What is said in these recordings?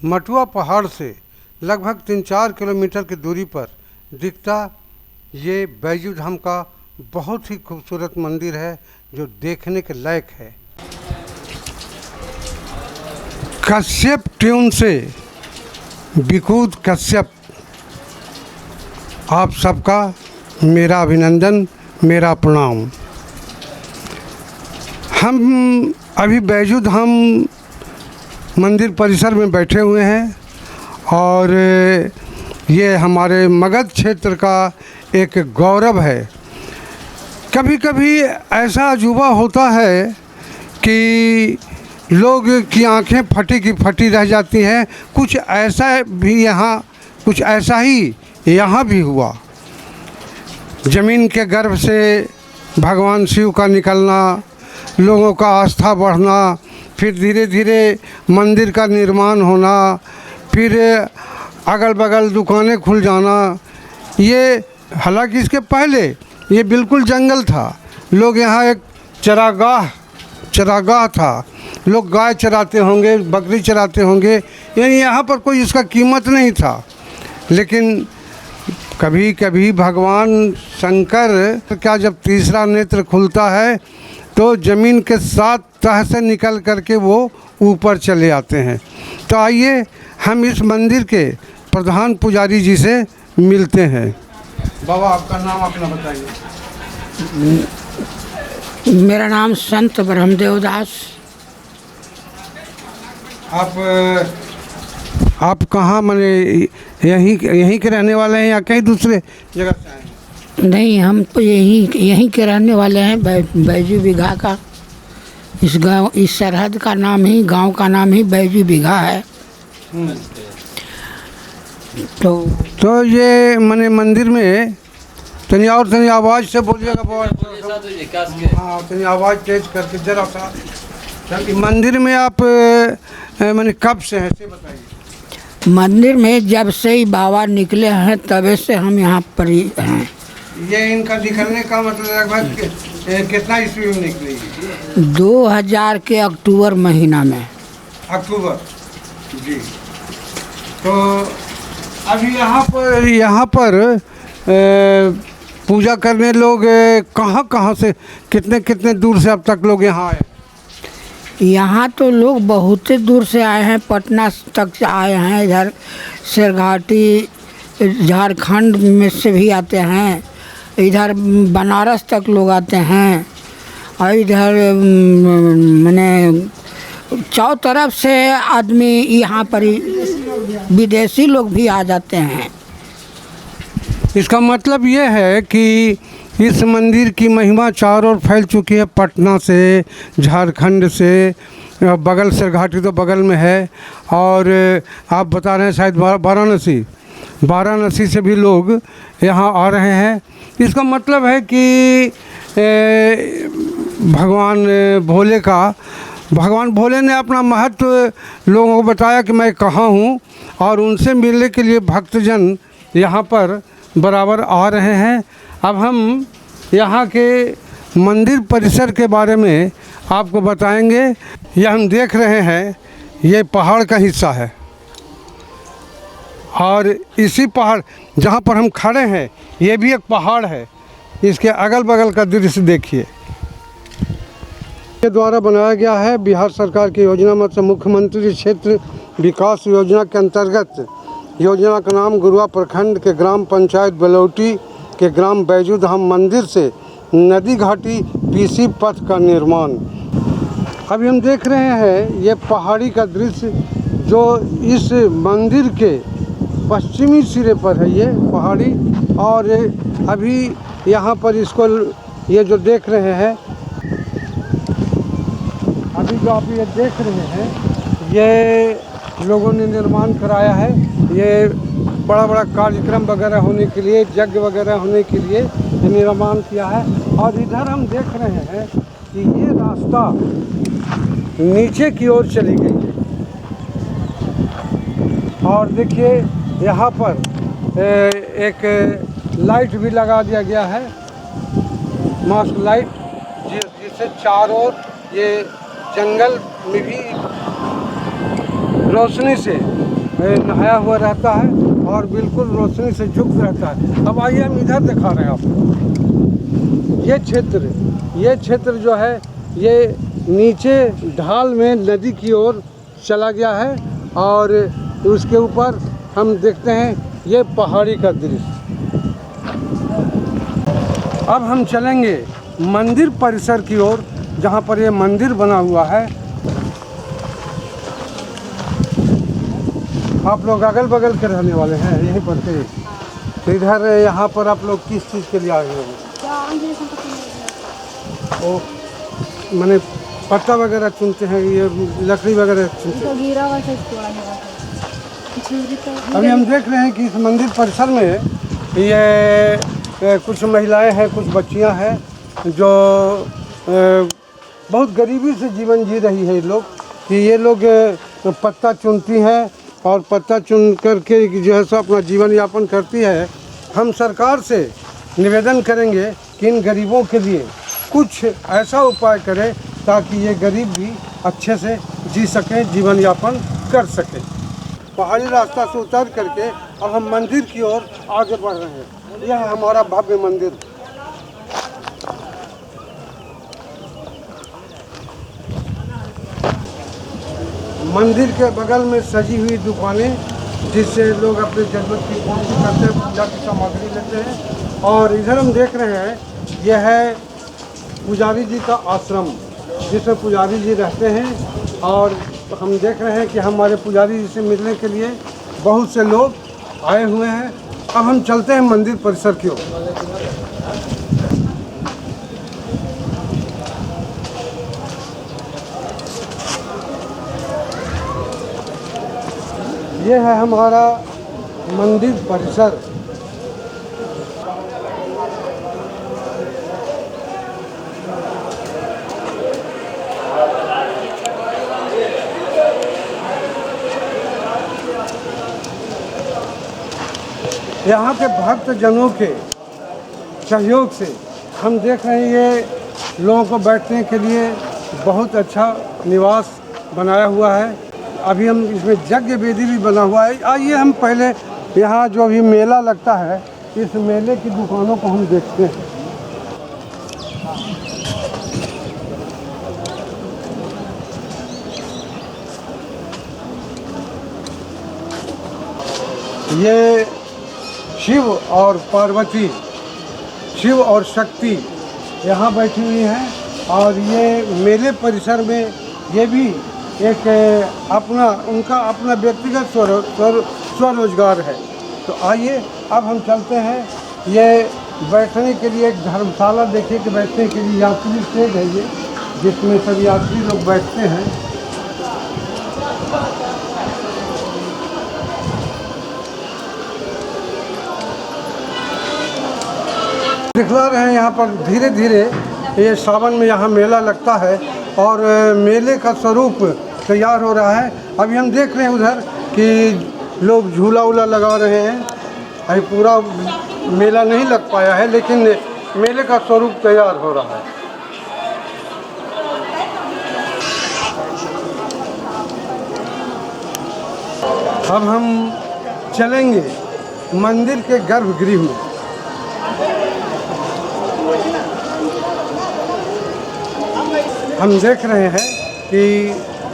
मटुआ पहाड़ से लगभग 3-4 किलोमीटर की दूरी पर दिखता ये बैजू धाम का बहुत ही खूबसूरत मंदिर है जो देखने के लायक है। कश्यप ट्यून से विकुद कश्यप, आप सबका मेरा अभिनंदन, मेरा प्रणाम। हम अभी बैजू धाम मंदिर परिसर में बैठे हुए हैं और ये हमारे मगध क्षेत्र का एक गौरव है। कभी कभी ऐसा अजूबा होता है कि लोग की आंखें फटी की फटी रह जाती हैं। कुछ ऐसा ही यहाँ भी हुआ। ज़मीन के गर्भ से भगवान शिव का निकलना, लोगों का आस्था बढ़ना, फिर धीरे धीरे मंदिर का निर्माण होना, फिर अगल बगल दुकानें खुल जाना। ये हालांकि इसके पहले ये बिल्कुल जंगल था। लोग यहाँ एक चरागाह था। लोग गाय चराते होंगे, बकरी चराते होंगे, यानी यहाँ पर कोई इसका कीमत नहीं था। लेकिन कभी कभी भगवान शंकर का जब तीसरा नेत्र खुलता है तो ज़मीन के 7 तह से निकल करके वो ऊपर चले आते हैं। तो आइए हम इस मंदिर के प्रधान पुजारी जी से मिलते हैं। बाबा, आपका नाम अपना बताइए। मेरा नाम संत ब्रह्मदेव दास। आप कहाँ, माने यहीं के रहने वाले हैं या कहीं दूसरे जगह से आए हैं? नहीं, हम तो यहीं के रहने वाले हैं। बैजू बिघा का इस सरहद का नाम ही, गांव का नाम ही बैजू बिघा है। तो ये माने मंदिर में तनी आवाज़ से बोलिएगा बाबा। हाँ, तनी आवाज़ तेज करके जरा सा। मंदिर में आप माने कब से हैं, से बताइए। मंदिर में जब से ही बाबा निकले हैं तबे से हम यहाँ पर ही हैं। ये इनका निकलने का मतलब लगभग कितना ईस्वी में निकली? 2000 के अक्टूबर महीना में। अक्टूबर जी। तो अभी यहाँ पर पूजा करने लोग कहाँ से, कितने दूर से अब तक लोग यहाँ आए? यहाँ तो लोग बहुत दूर से आए हैं। पटना तक से आए हैं, इधर शेरघाटी झारखंड में से भी आते हैं, इधर बनारस तक लोग आते हैं, और इधर माने चारों तरफ से आदमी यहाँ पर विदेशी लोग भी आ जाते हैं। इसका मतलब ये है कि इस मंदिर की महिमा चारों ओर फैल चुकी है। पटना से, झारखंड से, बगल से घाटी तो बगल में है, और आप बता रहे हैं शायद वाराणसी से भी लोग यहाँ आ रहे हैं। इसका मतलब है कि भगवान भोले ने अपना महत्व लोगों को बताया कि मैं कहाँ हूँ, और उनसे मिलने के लिए भक्तजन यहाँ पर बराबर आ रहे हैं। अब हम यहाँ के मंदिर परिसर के बारे में आपको बताएंगे। यह हम देख रहे हैं, ये पहाड़ का हिस्सा है, और इसी पहाड़ जहाँ पर हम खड़े हैं ये भी एक पहाड़ है। इसके अगल बगल का दृश्य देखिए। के द्वारा बनाया गया है। बिहार सरकार की योजना मतलब मुख्यमंत्री क्षेत्र विकास योजना के अंतर्गत योजना का नाम गुरुआ प्रखंड के ग्राम पंचायत बलौटी के ग्राम बैजू धाम मंदिर से नदी घाटी पीसी पथ का निर्माण। अभी हम देख रहे हैं ये पहाड़ी का दृश्य जो इस मंदिर के पश्चिमी सिरे पर है, ये पहाड़ी। और अभी यहाँ पर इसको ये जो देख रहे हैं, अभी जो आप ये देख रहे हैं, ये लोगों ने निर्माण कराया है। ये बड़ा बड़ा कार्यक्रम वगैरह होने के लिए, यज्ञ वगैरह होने के लिए निर्माण किया है। और इधर हम देख रहे हैं कि ये रास्ता नीचे की ओर चली गई है। और देखिए यहाँ पर एक लाइट भी लगा दिया गया है, मास्क लाइट, जिससे चारों ओर ये जंगल में भी रोशनी से नहाया हुआ रहता है और बिल्कुल रोशनी से युक्त रहता है। अब आइए हम इधर दिखा रहे हैं आपको। ये क्षेत्र जो है ये नीचे ढाल में नदी की ओर चला गया है और उसके ऊपर हम देखते हैं ये पहाड़ी का दृश्य। अब हम चलेंगे मंदिर परिसर की ओर, जहाँ पर ये मंदिर बना हुआ है। आप लोग अगल बगल के रहने वाले हैं यहीं पर के, तो इधर यहाँ पर आप लोग किस चीज़ के लिए आए हुए हैं? ओ मैंने पत्ता वगैरह चुनते हैं, ये लकड़ी वगैरह चुनते हैं। अभी हम देख रहे हैं कि इस मंदिर परिसर में ये कुछ महिलाएं हैं, कुछ बच्चियां हैं जो बहुत गरीबी से जीवन जी रही है। लोग कि ये लोग पत्ता चुनती हैं और पत्ता चुन करके जो है सो अपना जीवन यापन करती है। हम सरकार से निवेदन करेंगे कि इन गरीबों के लिए कुछ ऐसा उपाय करें ताकि ये गरीब भी अच्छे से जी सकें, जीवन यापन कर सकें। पहाड़ी रास्ता से उतर करके अब हम मंदिर की ओर आगे बढ़ रहे हैं। यह है हमारा भव्य मंदिर। मंदिर के बगल में सजी हुई दुकानें जिससे लोग अपने जरूरत की पूर्ति करते हैं, पूजा की सामग्री लेते हैं। और इधर हम देख रहे हैं यह है पुजारी जी का आश्रम जिसमें पुजारी जी रहते हैं। और हम देख रहे हैं कि हमारे पुजारी जी से मिलने के लिए बहुत से लोग आए हुए हैं। अब हम चलते हैं मंदिर परिसर की ओर। ये है हमारा मंदिर परिसर। यहाँ के भक्त जनों के सहयोग से हम देख रहे हैं ये लोगों को बैठने के लिए बहुत अच्छा निवास बनाया हुआ है। अभी हम इसमें यज्ञ वेदी भी बना हुआ है। आइए हम पहले यहाँ जो अभी मेला लगता है इस मेले की दुकानों को हम देखते हैं। ये शिव और पार्वती, शिव और शक्ति यहाँ बैठी हुई हैं और ये मेले परिसर में ये भी एक अपना उनका अपना व्यक्तिगत स्वरोजगार है। तो आइए अब हम चलते हैं। ये बैठने के लिए एक धर्मशाला देखिए कि बैठने के लिए यात्री शेड है ये, जिसमें सभी यात्री लोग बैठते हैं। दिखला रहे हैं यहाँ पर धीरे धीरे ये सावन में यहाँ मेला लगता है और मेले का स्वरूप तैयार हो रहा है। अभी हम देख रहे हैं उधर कि लोग झूला वूला लगा रहे हैं। अभी पूरा मेला नहीं लग पाया है लेकिन मेले का स्वरूप तैयार हो रहा है। अब हम चलेंगे मंदिर के गर्भगृह में। हम देख रहे हैं कि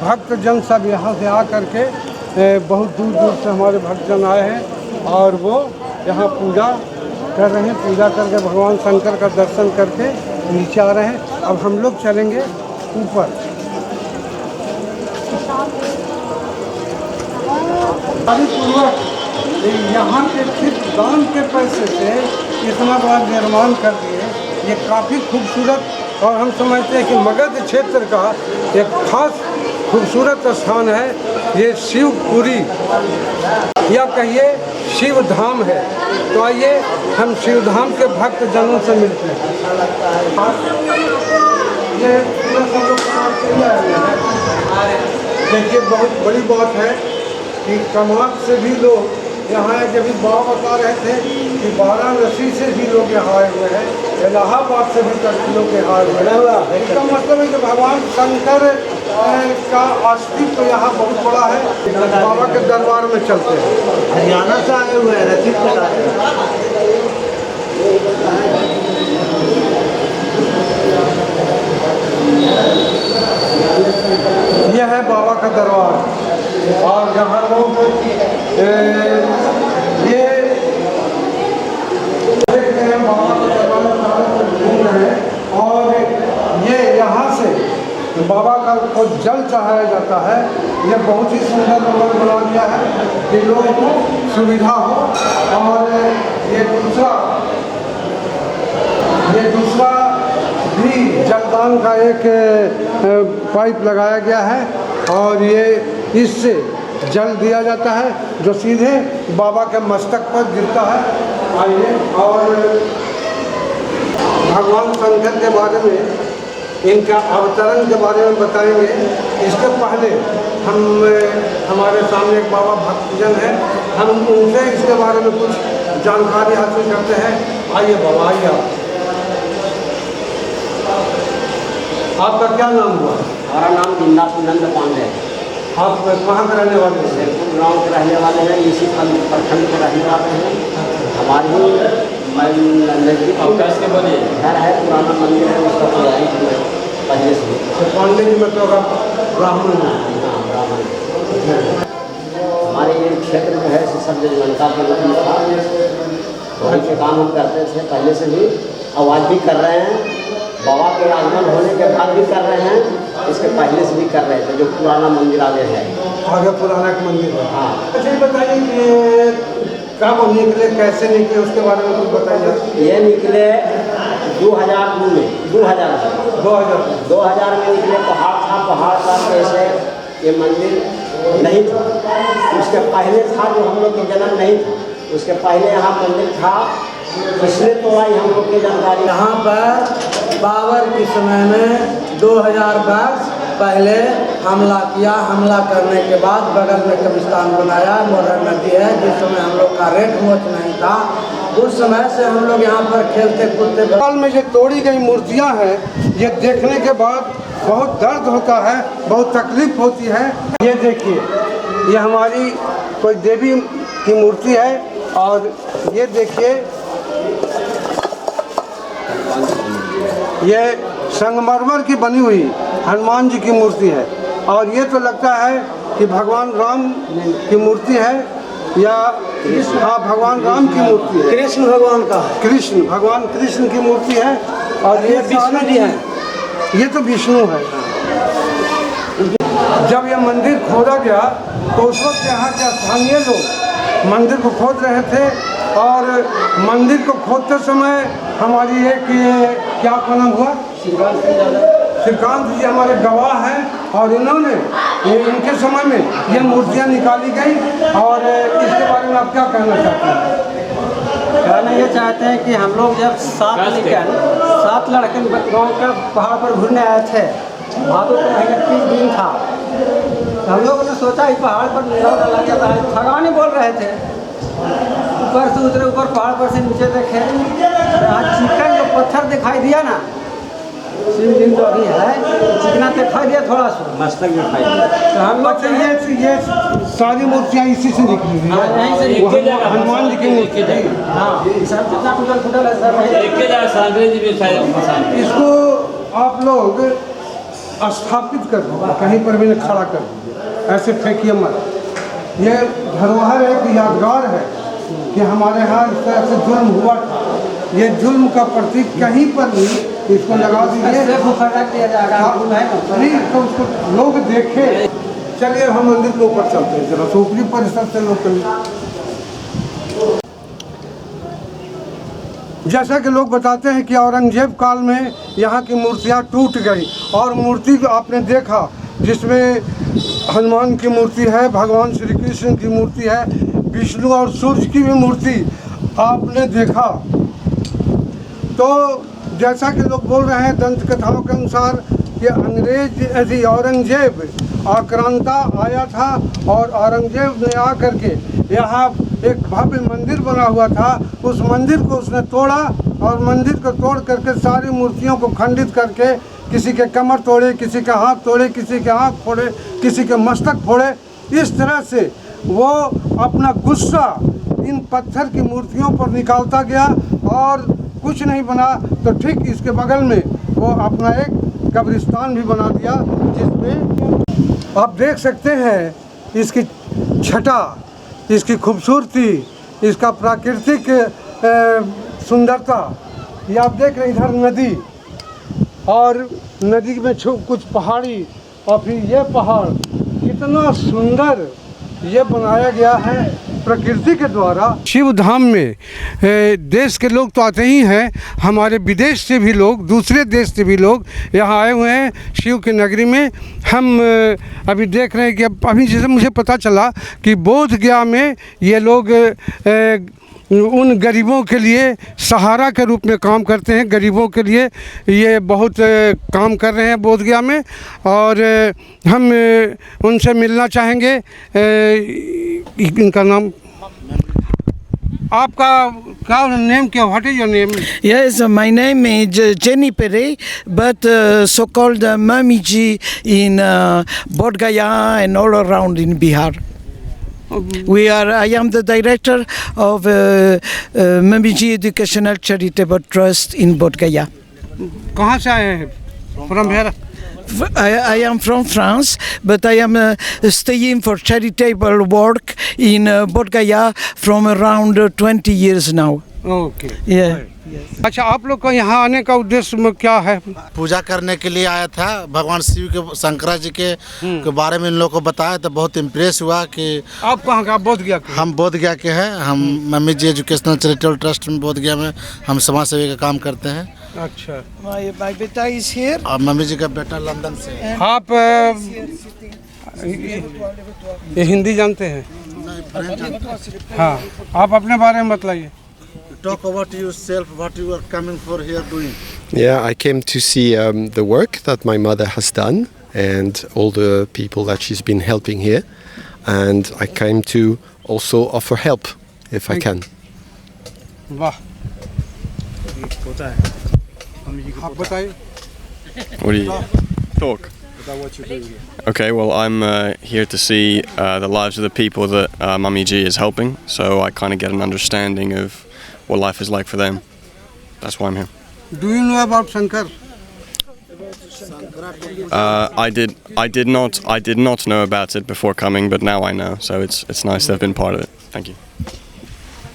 भक्तजन सब यहाँ से आकर के बहुत दूर दूर से हमारे भक्तजन आए हैं और वो यहाँ पूजा कर रहे हैं। पूजा करके भगवान शंकर का दर्शन करके नीचे आ रहे हैं। अब हम लोग चलेंगे ऊपर। अभी पूर्वक यहाँ के सिर्फ दान के पैसे से इतना बड़ा निर्माण कर दिए। ये काफ़ी खूबसूरत और हम समझते हैं कि मगध क्षेत्र का एक खास खूबसूरत स्थान है। ये शिवपुरी या कहिए शिव धाम है। तो आइए हम शिव धाम के भक्त जनों से मिलते हैं। ये देखिए बहुत बड़ी बात है कि कमाल से भी लोग यहाँ जब बाबा बता रहे थे कि वाराणसी से भी लोग यहाँ आए हुए हैं, इलाहाबाद से भी लोग यहाँ आए हुए हैं। इसका मतलब है कि भगवान शंकर का अस्तित्व तो यहाँ बहुत बड़ा है। बाबा के दरबार में चलते हैं। हरियाणा से आए हुए हैं, रसीद करा रहे हैं। यह है बाबा का दरबार और यहाँ लोग ये देख रहे हैं बाबा का दरबार घूम रहे हैं और ये यहाँ से बाबा का को जल चढ़ाया जाता है। ये बहुत ही सुंदर नंबर बना दिया है कि लोगों को सुविधा हो। और ये दूसरा भी जलदान का एक पाइप लगाया गया है और ये इससे जल दिया जाता है जो सीधे बाबा के मस्तक पर गिरता है। आइए और भगवान शंकर के बारे में, इनका अवतरण के बारे में बताएंगे। इसके पहले हमारे सामने एक बाबा भक्तजन है, हम उनसे इसके बारे में कुछ जानकारी हासिल करते हैं। आइए बाबा, आइए। आपका क्या नाम हुआ? हमारा नाम जिंदानंद पांडे है। आप कहाँ के रहने वाले हैं? शेरपुर गाँव के रहने वाले हैं, इसी प्रखंड के रहने वाले हैं। हमारी नजदीक अवकाश के बने घर है, पुराना मंदिर है, उसका पुजारी पहले से। तो पांडे जी मतलब आप ब्राह्मण हैं? हाँ, ब्राह्मण। हमारे ये क्षेत्र में है सब जनता के लोग था, वहीं के काम हम करते थे पहले से भी, आवाज़ भी कर रहे हैं। बाबा के आगमन होने के बाद भी कर रहे हैं, इसके पहले से भी कर रहे थे। जो पुराना मंदिर आगे है, आगे पुराना एक मंदिर है। हाँ। अच्छा ये बताइए कि कब निकले, कैसे निकले, उसके बारे में कुछ बताइए। ये निकले 2002 में, 2000 में निकले। पहाड़ था, पहाड़ का कैसे ये मंदिर नहीं था। उसके पहले था, जो हम लोग के जन्म नहीं था, उसके पहले यहाँ मंदिर था। इसलिए तो आई हम लोग की जानकारी। यहाँ पर बाबर के समय में 2000 वर्ष पहले हमला किया। हमला करने के बाद बगल में कब्रिस्तान बनाया, मोरर नदी है, जिस समय हम लोग का रेट मोच नहीं था, उस समय से हम लोग यहाँ पर खेलते कूदते। बगल में ये तोड़ी गई मूर्तियाँ हैं, ये देखने के बाद बहुत दर्द होता है, बहुत तकलीफ होती है। ये देखिए, ये हमारी कोई देवी की मूर्ति है और ये देखिए ये संगमरमर की बनी हुई हनुमान जी की मूर्ति है। और ये तो लगता है कि भगवान राम की मूर्ति है या हाँ, भगवान राम की मूर्ति है। कृष्ण भगवान का, भगवान कृष्ण की मूर्ति है। और ये विष्णु जी हैं। ये तो विष्णु है। जब ये मंदिर खोदा गया तो उस वक्त यहाँ के स्थानीय लोग मंदिर को खोद रहे थे और मंदिर को खोदते समय हमारी एक क्या का नाम हुआ, श्रीकांत जी हमारे गवाह हैं और इन्होंने इनके समय में ये मूर्तियाँ निकाली गई। और इसके बारे में आप क्या कहना चाहते हैं? कहना ये चाहते हैं कि हम लोग जब 7 लड़के गाँव के पहाड़ पर घूमने आए थे, भादों के महीने 30 दिन था, तो हम लोगों ने सोचा इस पहाड़ पर मेला लग जाता है। भगवान ही बोल रहे थे। ऊपर से उतरे, ऊपर पहाड़ पर से नीचे देखे, यहाँ चिकन जो पत्थर दिखाई दिया ना, शिव दिन जो अभी है, चिकना दिखाई दिया, थोड़ा सा मस्तक दिखाई दिया। तो हम लोग ये सारी मूर्तियाँ इसी से निकली हुई हाँ, यहीं से है। वो हनुमान जी की मूर्ति है। हाँ, सब जितना टूटल है सब। इसको आप लोग स्थापित कर दो, कहीं पर भी नहीं खड़ा कर दो, ऐसे फेंकिए मत। ये धरोहर एक यादगार है कि हमारे यहाँ इस तरह से जुल्म हुआ था। ये जुल्म का प्रतीक कहीं पर भी इसको लगा दीजिए, नहीं तो उसको लोग देखे। चलिए हम मंदिर के ऊपर चलते हैं, जरा ऊपरी परिसर से लोग जैसा कि लोग बताते हैं कि औरंगजेब काल में यहाँ की मूर्तियाँ टूट गई और मूर्ति आपने देखा जिसमें हनुमान की मूर्ति है, भगवान श्री कृष्ण की मूर्ति है, विष्णु और सूर्य की भी मूर्ति आपने देखा। तो जैसा कि लोग बोल रहे हैं दंत कथाओं के अनुसार कि औरंगजेब आक्रांता आया था और औरंगजेब ने आकर के यहाँ एक भव्य मंदिर बना हुआ था, उस मंदिर को उसने तोड़ा और मंदिर को तोड़ करके सारी मूर्तियों को खंडित करके किसी के कमर तोड़े, किसी के हाथ तोड़े, किसी के आँख फोड़े, किसी के मस्तक फोड़े। इस तरह से वो अपना गुस्सा इन पत्थर की मूर्तियों पर निकालता गया और कुछ नहीं बना तो ठीक इसके बगल में वो अपना एक कब्रिस्तान भी बना दिया, जिसमें आप देख सकते हैं इसकी छटा, इसकी खूबसूरती, इसका प्राकृतिक सुंदरता। ये आप देख रहे हैं इधर नदी और नदी में कुछ पहाड़ी और फिर ये पहाड़, कितना सुंदर ये बनाया गया है प्रकृति के द्वारा। शिव धाम में देश के लोग तो आते ही हैं, हमारे विदेश से भी लोग, दूसरे देश से भी लोग यहाँ आए हुए हैं शिव की नगरी में। हम अभी देख रहे हैं कि अभी जैसे मुझे पता चला कि बोध गया में ये लोग उन गरीबों के लिए सहारा के रूप में काम करते हैं। गरीबों के लिए ये बहुत काम कर रहे हैं बोध गया में, और हम उनसे मिलना चाहेंगे। इनका नाम, आपका क्या नेम, क्या, what is your name? Yes, my name is Jenny Pere, but so-called Mamiji in Bodh Gaya and all around in Bihar. I am the director of Mamiji Educational Charitable Trust in Bodh Gaya. कहाँ से आए हैं? From here? I am from France, but I am staying for charitable work in Bodh Gaya from around 20 years now. Okay. Yeah. अच्छा, आप लोग का यहाँ आने का उद्देश्य में क्या है? पूजा करने के लिए आया था। भगवान शिव के, शंकरा जी के बारे में इन लोगों को बताया तो बहुत इम्प्रेस हुआ कि आप कहाँ का? बोध गया के? हम बोध गया के हैं। हम मम्मी जी एजुकेशनल चैरिटेबल ट्रस्ट में बोध गया में हम समाज सेवी का काम करते हैं। अच्छा। My beta is here. और मम्मी जी का बेटा लंदन से है। आप ये हिंदी जानते हैं? हाँ, आप अपने बारे में बताइए। Talk about yourself, what you are coming for here doing. Yeah, I came to see the work that my mother has done and all the people that she's been helping here. And I came to also offer help if I can. वाह, आप बताइए। What do you talk? Okay, well, I'm here to see the lives of the people that Mummy G is helping, so I kind of get an understanding of what life is like for them. That's why I'm here. Do you know about Shankar? I did not know about it before coming, but now I know, so it's nice to have been part of it. Thank you.